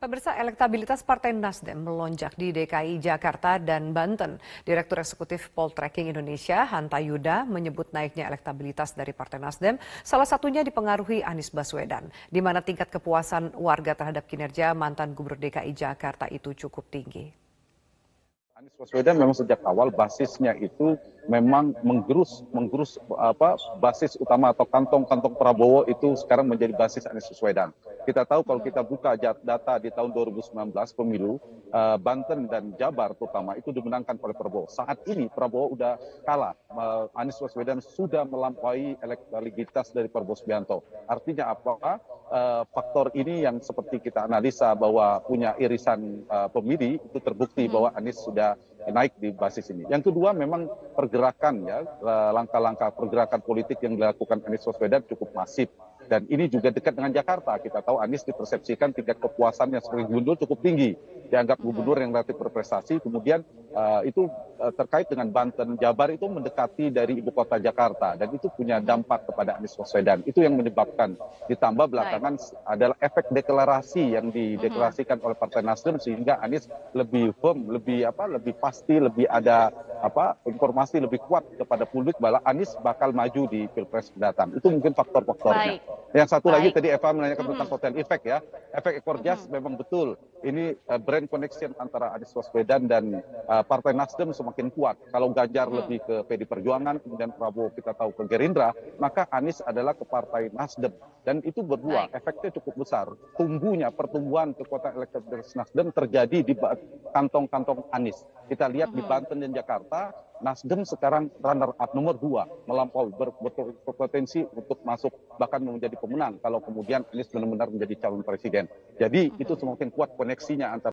Pemirsa, elektabilitas Partai Nasdem melonjak di DKI Jakarta dan Banten. Direktur Eksekutif Poltreking Indonesia, Hanta Yuda, menyebut naiknya elektabilitas dari Partai Nasdem salah satunya dipengaruhi Anies Baswedan, di mana tingkat kepuasan warga terhadap kinerja mantan Gubernur DKI Jakarta itu cukup tinggi. Anies Baswedan memang sejak awal basisnya itu memang menggerus basis utama atau kantong-kantong Prabowo itu sekarang menjadi basis Anies Baswedan. Kita tahu kalau kita buka data di tahun 2019 pemilu Banten dan Jabar terutama itu dimenangkan oleh Prabowo. Saat ini Prabowo udah kalah. Anies Baswedan sudah melampaui elektabilitas dari Prabowo Subianto. Artinya apa? Faktor ini yang seperti kita analisa bahwa punya irisan pemilih itu terbukti bahwa Anies sudah naik di basis ini. Yang kedua memang pergerakan ya, langkah-langkah pergerakan politik yang dilakukan Anies Baswedan cukup masif. Dan ini juga dekat dengan Jakarta. Kita tahu Anies dipersepsikan tingkat kepuasannya sebagai gubernur cukup tinggi. Dianggap gubernur yang relatif berprestasi. Kemudian itu terkait dengan Banten, Jabar itu mendekati dari ibu kota Jakarta. Dan itu punya dampak kepada Anies Baswedan. Itu yang menyebabkan. Ditambah belakangan adalah efek deklarasi yang dideklarasikan oleh Partai Nasdem sehingga Anies lebih firm, lebih pasti, lebih ada informasi lebih kuat kepada publik bahwa Anies bakal maju di Pilpres mendatang. Itu mungkin faktor-faktornya. Yang satu lagi tadi Eva menanyakan tentang kotel efek ya. Efek ekor jas memang betul. Ini brand connection antara Anies Baswedan dan Partai Nasdem semakin kuat. Kalau Ganjar lebih ke PD Perjuangan, kemudian Prabowo kita tahu ke Gerindra, maka Anies adalah ke Partai Nasdem. Dan itu berdua, efeknya cukup besar. Pertumbuhan kekuatan elektabilitas Nasdem terjadi di kantong-kantong Anies. Kita lihat di Banten dan Jakarta, Nasdem sekarang runner up nomor 2, melampaui berpotensi untuk masuk bahkan menjadi pemenang kalau kemudian Anies benar-benar menjadi calon presiden. Jadi itu semakin kuat koneksinya antara